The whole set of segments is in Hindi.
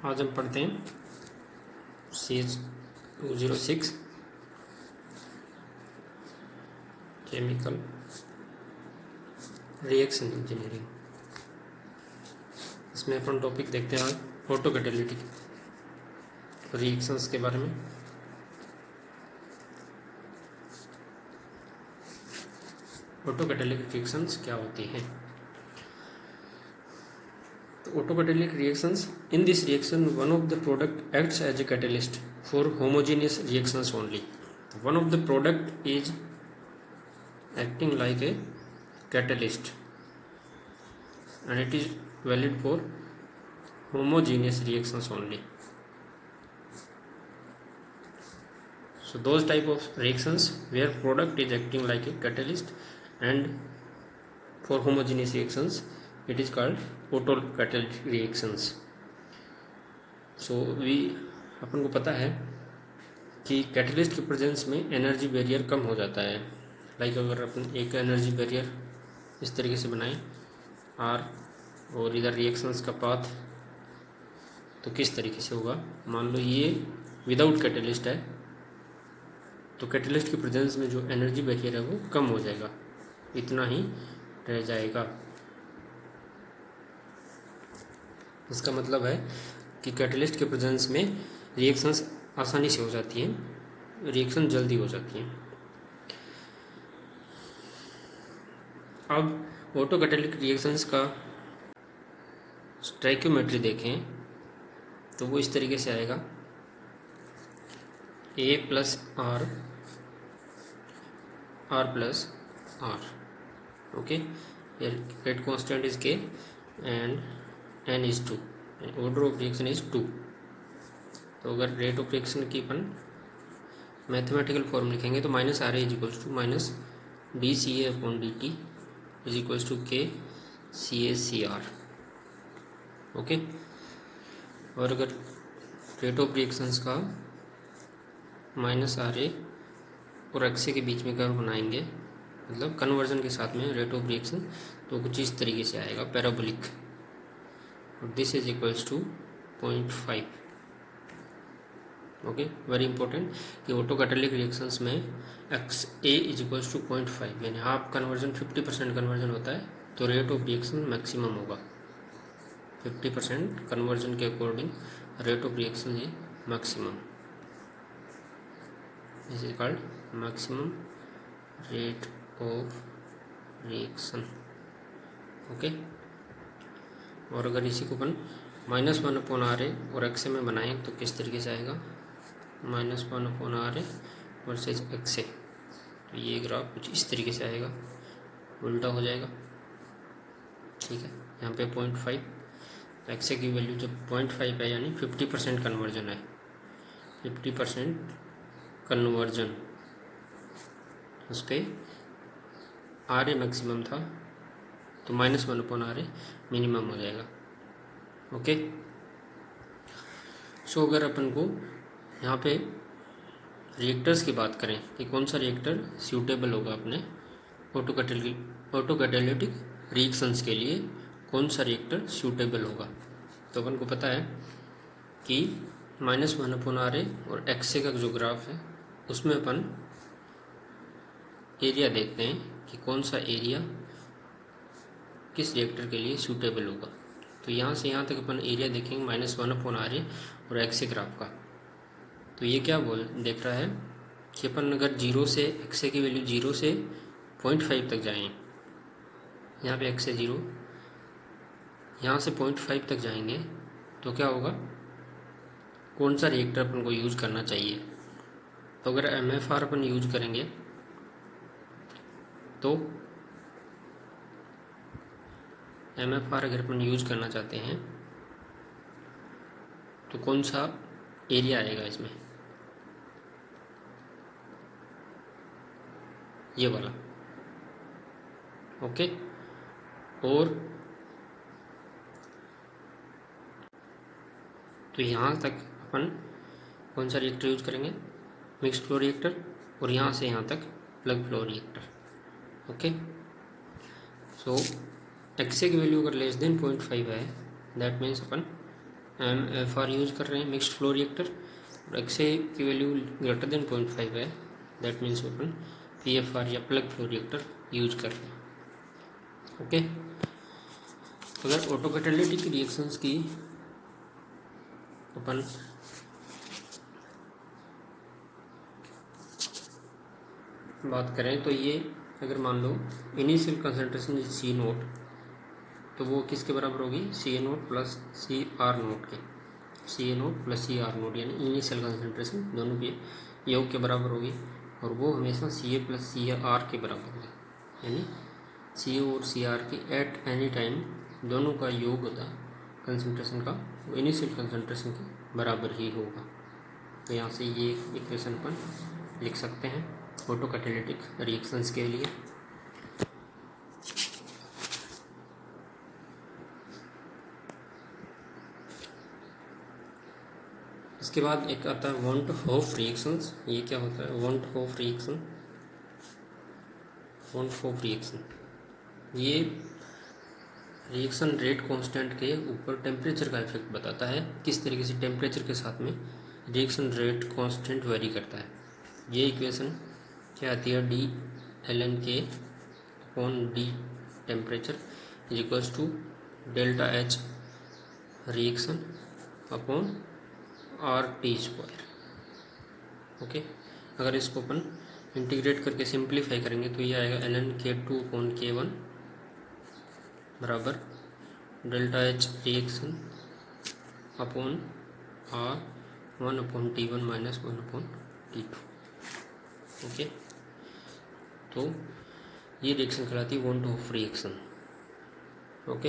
आज हम पढ़ते हैं CH206 केमिकल रिएक्शन इंजीनियरिंग। इसमें अपन टॉपिक देखते हैं ऑटो कैटालिटिक रिएक्शंस के बारे में। ऑटो कैटालिटिक रिएक्शंस क्या होती हैं? Auto catalytic reactions. In this reaction, one of the product acts as a catalyst for homogeneous reactions only. One of the product is acting like a catalyst, and it is valid for homogeneous reactions only. So those type of reactions where product is acting like a catalyst and for homogeneous reactions, it is called auto catalytic reactions. So अपन को पता है कि कैटलिस्ट के प्रेजेंस में एनर्जी बैरियर कम हो जाता है। लाइक अगर अपन एक एनर्जी बैरियर इस तरीके से बनाएं आर और इधर रिएक्शंस का पाथ, तो किस तरीके से होगा? मान लो ये विदाउट कैटलिस्ट है, तो कैटलिस्ट के प्रेजेंस में जो एनर्जी बैरियर है वो कम हो जाएगा, इतना ही रह जाएगा। इसका मतलब है कि कैटलिस्ट के प्रेजेंस में रिएक्शंस आसानी से हो जाती हैं, रिएक्शन जल्दी हो जाती हैं। अब ऑटो कैटालिटिक रिएक्शंस का स्टोइकियोमेट्री देखें तो वो इस तरीके से आएगा, A plus R, R plus R. Okay, rate constant is K and N is 2, order of reaction is 2। तो अगर रेट ऑफ रिएक्शन की अपन मैथमेटिकल फॉर्म लिखेंगे तो minus R A is equals to minus d c a upon d t is equals to के सी ए सी आर। ओके, और अगर रेट ऑफ रिएक्शंस का माइनस आर ए और एक्स ए के बीच में कर्व बनाएंगे, मतलब कन्वर्जन के साथ में रेट ऑफ रिएक्शन, तो कुछ इस तरीके से आएगा parabolic. This is equals to 0.5. Okay, very important कि ऑटो कैटालिटिक रिएक्शंस में x a is equals to 0.5, यानी हाफ कन्वर्जन 50% कन्वर्जन होता है, तो रेट ऑफ रिएक्शन मैक्सिमम होगा। 50% कन्वर्जन के according rate of reaction is maximum, this is called maximum rate of reaction. Okay, और अगर इसी को अपन -1 अपॉन आर ए और एक्स ए में बनाएं तो किस तरीके से आएगा? -1 upon R A versus X A. तो ये ग्राफ कुछ इस तरीके से आएगा, उल्टा हो जाएगा। ठीक है, यहाँ पे 0.5, एक्स ए की वैल्यू जब 0.5 है यानी 50% कन्वर्जन है। 50% कन्वर्जन, उस पर आर ए मैक्सिमम था, तो -1 अपॉन आर ए मिनिमम हो जाएगा। ओके, सो अगर अपन को यहाँ पे रिएक्टर्स की बात करें कि कौन सा रिएक्टर सूटेबल होगा अपने ऑटो कैटालिटिक रिएक्शंस के लिए, कौन सा रिएक्टर सूटेबल होगा, तो अपन को पता है कि -1 अपॉन आर ए और एक्स ए का जो ग्राफ है उसमें अपन एरिया देखते हैं कि कौन सा एरिया किस रिएक्टर के लिए सूटेबल होगा। तो यहाँ से यहाँ तक अपन एरिया देखेंगे -1 अपॉन आर ए और एक्स ए ग्राफ का। तो ये क्या देख रहा है कि अपन अगर 0 से एक्स ए की वैल्यू 0 से 0.5 तक जाएं, यहाँ पे एक्स ए 0, यहाँ से 0.5 तक जाएंगे, तो क्या होगा? कौन सा रिएक्टर अपन को यूज़ करना चाहिए? तो अगर MFR अपन यूज करेंगे तो MFR अगर अपन यूज करना चाहते हैं तो कौन सा एरिया आएगा इसमें? ये वाला। ओके, और तो यहाँ तक अपन कौन सा रिएक्टर यूज करेंगे? मिक्स्ड फ्लो रिएक्टर, और यहाँ से यहाँ तक प्लग फ्लो रिएक्टर। ओके, सो एक्स ए की वैल्यू अगर लेस देन 0.5 है, that means upon MFR use कर रहे हैं मिक्स्ड फ्लो रिएक्टर, और XA की वैल्यू ग्रेटर देन 0.5 है, दैट मीन्स अपन PFR या प्लग फ्लो रिएक्टर यूज कर रहे हैं। ओके, अगर ऑटो कैटालिटिक रिएक्शंस की अपन बात करें तो ये अगर मान लो इनिशियल कंसंट्रेशन सी नोट, तो वो किसके बराबर होगी, C A naught plus C R naught के, सी A naught plus C R naught, यानी इनिशियल कंसंट्रेशन दोनों के योग के बराबर होगी, और वो हमेशा सी ए प्लस सी आर के बराबर होगी, यानी सी ए और सी आर के एट एनी टाइम दोनों का योग होता कंसंट्रेशन का, वो इनिशियल कंसंट्रेशन के बराबर ही होगा। तो यहाँ से ये इक्वेशन अपन लिख सकते हैं ऑटो कैटालिटिक रिएक्शंस के लिए। इसके बाद एक आता है वॉन होफ रिएक्शंस। ये क्या होता है van't Hoff reaction? Van't Hoff reaction ये रिएक्शन रेट कांस्टेंट के ऊपर टेम्परेचर का इफेक्ट बताता है, किस तरीके से टेम्परेचर के साथ में रिएक्शन रेट कांस्टेंट वेरी करता है। ये इक्वेशन क्या आती है, D L N K upon D temperature is equals to delta H reaction upon R T square. Okay, अगर इसको अपन इंटीग्रेट करके सिंप्लीफाई करेंगे तो ये आएगा L N K two upon K one बराबर delta H reaction upon R one upon T one minus one upon T two. Okay, तो ये रिएक्शन कहलाती है वॉन होफ रिएक्शन। ओके,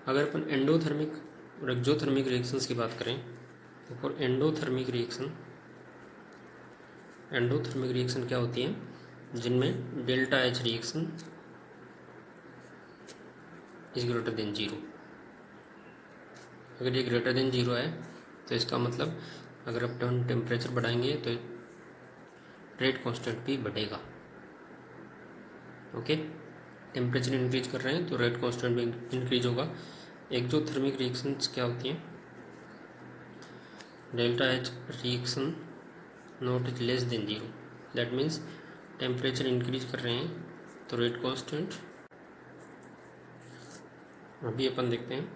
अगर अपन एंडोथर्मिक और एक्सोथर्मिक रिएक्शंस की बात करें तो फॉर एंडोथर्मिक रिएक्शन क्या होती है, जिनमें delta H reaction is greater than zero. अगर ये ग्रेटर देन जीरो है तो इसका मतलब अगर अपन टेम्परेचर बढ़ाएंगे तो रेट कांस्टेंट भी बढ़ेगा। ओके, टेम्परेचर इंक्रीज कर रहे हैं तो रेट कांस्टेंट भी इंक्रीज होगा। एक्सोथर्मिक रिएक्शंस क्या होती हैं, delta H reaction not is less than zero, that means temperature increase कर रहे हैं तो रेट कांस्टेंट। अभी अपन देखते हैं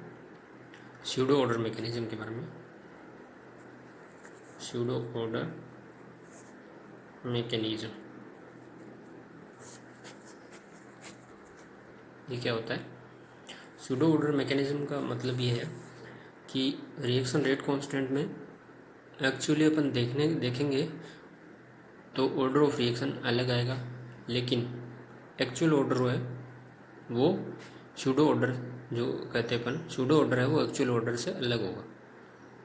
स्यूडो ऑर्डर मैकेनिज्म के बारे में। स्यूडो ऑर्डर मैकेनिज्म ये क्या होता है? स्यूडो ऑर्डर मैकेनिज्म का मतलब ये है कि रिएक्शन रेट कांस्टेंट में एक्चुअली अपन देखेंगे तो ऑर्डर ऑफ रिएक्शन अलग आएगा, लेकिन एक्चुअल ऑर्डर है वो स्यूडो ऑर्डर जो कहते हैं अपन, स्यूडो ऑर्डर है वो एक्चुअल ऑर्डर से अलग होगा।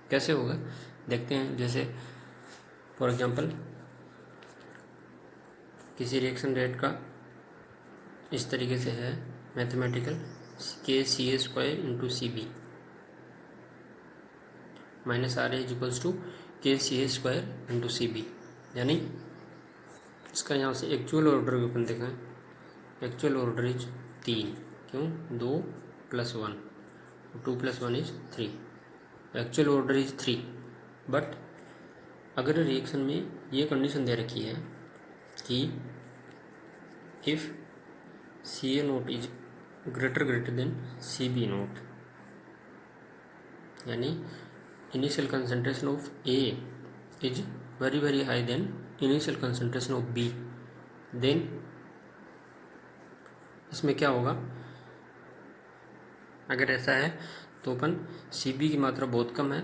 कैसे होगा देखते हैं। जैसे फॉर एग्जांपल किसी रिएक्शन रेट का इस तरीके से है mathematical, K C A square into C B minus R is equals to के सी A square into C B, यानी इसका यहाँ से एक्चुअल ऑर्डर भी अपन देखें, एक्चुअल ऑर्डर इज 3, क्यों 2 + 1, 2 + 1 is 3, actual order is 3। But अगर रिएक्शन में ये कंडीशन दे रखी है कि if C A naught is greater than C B naught, यानी initial concentration of A is very high then initial concentration of B, then इसमें क्या होगा, अगर ऐसा है तो अपन सी बी की मात्रा बहुत कम है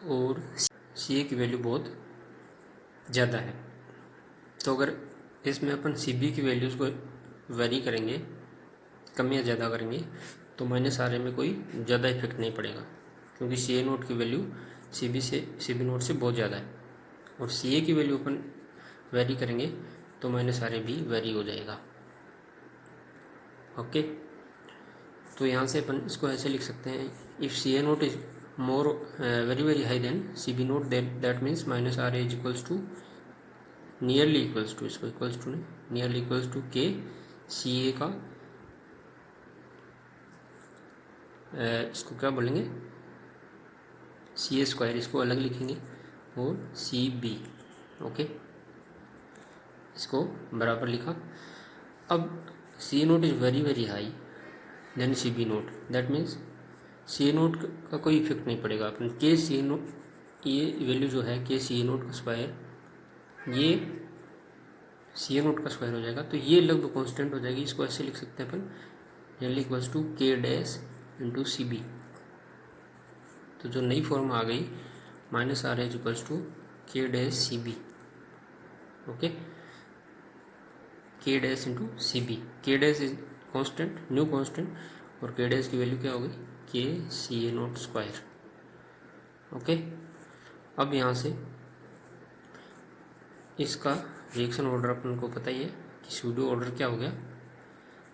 और सी ए की वैल्यू बहुत ज़्यादा है। तो अगर इसमें अपन सी बी की वैल्यूज़ को वेरी करेंगे, कम या ज़्यादा करेंगे, तो माइनस आर ए में कोई ज़्यादा इफेक्ट नहीं पड़ेगा, क्योंकि सी ए नोट की वैल्यू सी बी नोट से बहुत ज़्यादा है, और सी ए की वैल्यू अपन वेरी करेंगे तो माइनस आर ए भी वेरी हो जाएगा। ओके, तो यहाँ से अपन इसको ऐसे लिख सकते हैं, if C A naught is more very high then C B naught, that means minus R A is equals to nearly equals to, इसको इक्वल्स टू नहीं, नियरली इक्वल्स टू के सी ए का इसको क्या बोलेंगे, सी ए स्क्वायर इसको अलग लिखेंगे और सी बी। ओके, इसको बराबर लिखा। अब C A naught is very very high then C B naught, that means C A naught का कोई इफेक्ट नहीं पड़ेगा अपन के सी ए नोट, ये वैल्यू जो है के सी ए नोट का स्क्वायर, ये सी ए नोट का स्क्वायर हो जाएगा, तो ये लगभग कांस्टेंट हो जाएगी। इसको ऐसे लिख सकते हैं अपन L equals to K dash into C B. तो जो नई फॉर्म आ गई minus R H equals to K dash C B. Okay, K dash into C B, K dash is constant, new constant, और के डैश की वैल्यू क्या होगी K C A naught square. Okay, अब यहाँ से इसका रिएक्शन ऑर्डर अपन को पता ही है कि सूडो ऑर्डर क्या हो गया,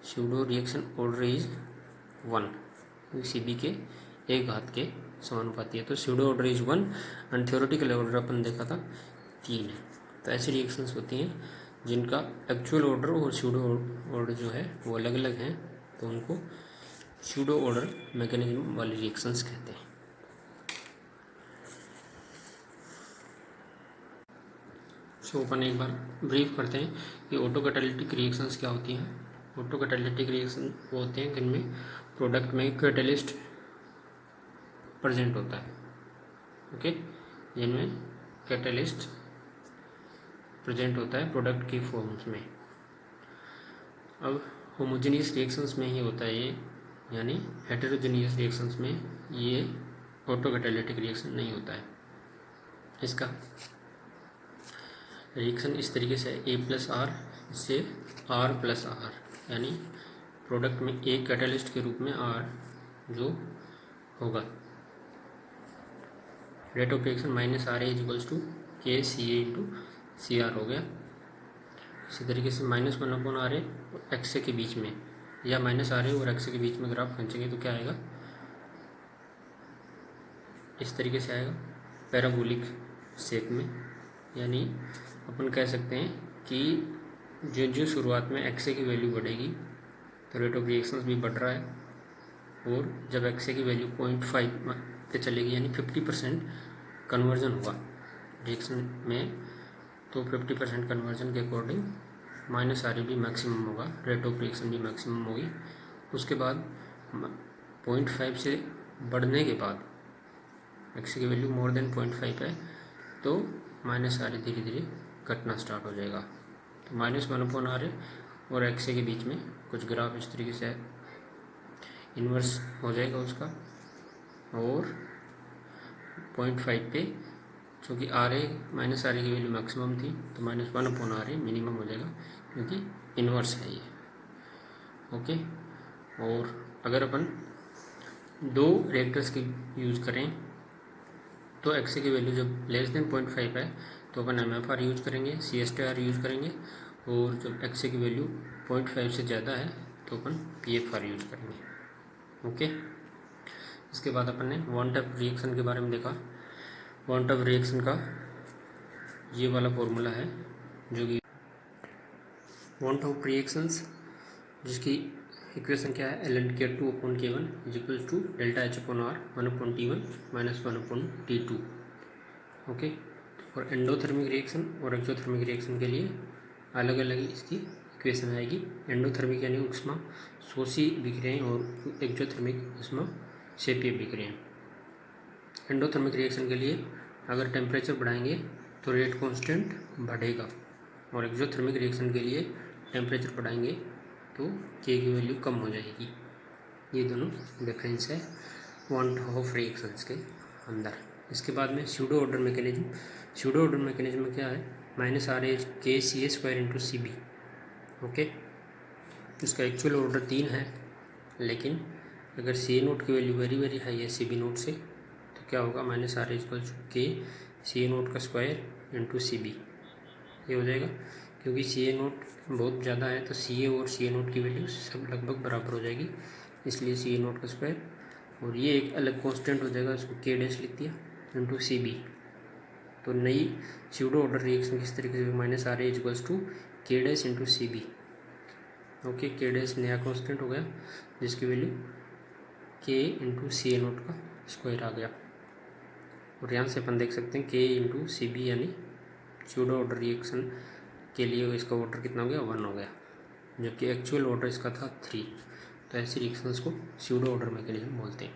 pseudo reaction order is 1, C B के एक घात के समानुपाती है। तो pseudo order is 1 and theoretical order अपन देखा था 3 है। तो ऐसी रिएक्शंस होती हैं जिनका एक्चुअल ऑर्डर और सूडो ऑर्डर जो है वो अलग अलग हैं, तो उनको सूडो ऑर्डर मैकेनिज्म वाली रिएक्शंस कहते हैं। सो अपन एक बार ब्रीफ करते हैं कि ऑटो कैटालिटिक रिएक्शंस क्या होती हैं। ऑटो कैटालिटिक रिएक्शन वो होते हैं जिनमें प्रोडक्ट में कैटलिस्ट प्रेजेंट होता है। ओके, जिनमें कैटलिस्ट प्रेजेंट होता है प्रोडक्ट की फॉर्म्स में। अब होमोजेनियस रिएक्शंस में ही होता है ये, यानी हेटेरोजेनियस रिएक्शंस में ये ऑटो कैटालिटिक रिएक्शन नहीं होता है। इसका रिएक्शन इस तरीके से ए प्लस आर से आर प्लस आर, यानी प्रोडक्ट में एक कैटलिस्ट के रूप में आर जो होगा, rate of reaction minus are A equals to के सी ए इंटू सी आर हो गया। इसी तरीके से माइनस 1 आर ए और एक्स ए के बीच में, या माइनस आर ए और एक्स ए के बीच में ग्राफ खींचेंगे तो क्या आएगा, इस तरीके से आएगा पैराबोलिक शेप में। यानी अपन कह सकते हैं कि जो जो शुरुआत में एक्स ए की वैल्यू बढ़ेगी तो रेट ऑफ रिएक्शंस भी बढ़ रहा है, और जब एक्स ए की वैल्यू 0.5 पे चलेगी यानी 50% कन्वर्जन होगा रिएक्शन में, तो 50% कन्वर्जन के अकॉर्डिंग माइनस आर ए भी मैक्सिमम होगा, रेट ऑफ रिएक्शन भी मैक्सिमम होगी। उसके बाद 0.5 से बढ़ने के बाद एक्स की वैल्यू मोर देन 0.5 है तो माइनस आर ए धीरे धीरे घटना स्टार्ट हो जाएगा। तो -1 आर ए और एक्स ए के बीच में कुछ ग्राफ इस तरीके से इन्वर्स हो जाएगा उसका, और 0.5 पे चूँकि R A minus R A की वैल्यू मैक्सिमम थी तो -1 आर ए मिनिमम हो जाएगा, क्योंकि इन्वर्स है ये। ओके, और अगर अपन दो रिएक्टर्स की यूज़ करें तो एक्स ए की वैल्यू जब लेस देन 0.5 है तो अपन MFR यूज करेंगे, CSTR यूज करेंगे, और जब एक्स ए की वैल्यू 0.5 से ज़्यादा है तो अपन PFR यूज करेंगे। ओके, इसके बाद अपन ने वन टाइप रिएक्शन के बारे में देखा। वन टाइप रिएक्शन का ये वाला फॉर्मूला है जो कि वन टाइप रिएक्शंस जिसकी इक्वेशन क्या है, ln_k2/k1 is equals to ΔH/R 1/T1 minus 1/T2। Okay, और एंडोथर्मिक रिएक्शन और एक्सोथर्मिक रिएक्शन के लिए अलग अलग इसकी इक्वेशन आएगी। एंडोथर्मिक यानी उष्मा शोषी विक्रियाएं और एक्सोथर्मिक उष्मा क्षेपीय विक्रियाएं। एंडोथर्मिक रिएक्शन के लिए अगर टेम्परेचर बढ़ाएंगे तो रेट कांस्टेंट बढ़ेगा, और एक्सोथर्मिक रिएक्शन के लिए टेम्परेचर बढ़ाएंगे तो के की वैल्यू कम हो जाएगी। ये दोनों डिफरेंस है वन टाइप रिएक्शंस के अंदर। इसके बाद में pseudo order mechanism. Pseudo order mechanism में क्या है, -RA के सी A square into C B. Okay, इसका एक्चुअल ऑर्डर 3 है, लेकिन अगर सी ए नोट की वैल्यू वेरी वेरी हाई है सी बी नोट से तो क्या होगा, -RA इक्वल के सी ए नोट का स्क्वायर इंटू सी बी। ये हो जाएगा, क्योंकि सी ए नोट बहुत ज़्यादा है तो सी ए और सी ए नोट की वैल्यू सब लगभग बराबर हो जाएगी, इसलिए सी ए नोट का स्क्वायर, और ये एक अलग कांस्टेंट हो जाएगा, उसको के डैश लिख दिया इंटू सी बी। तो नई सूडो ऑर्डर रिएक्शन किस तरीके से, -RA equals to K dash into C B. Okay, K dash नया कांस्टेंट हो गया जिसकी वैल्यू K into C A naught का स्क्वायर आ गया। और यहाँ से अपन देख सकते हैं K/Cb यानी स्यूडो ऑर्डर रिएक्शन के लिए इसका ऑर्डर कितना हो गया, 1 हो गया, जबकि एक्चुअल ऑर्डर इसका था 3। तो ऐसी रिएक्शंस को स्यूडो ऑर्डर मैकेनिज्म बोलते हैं।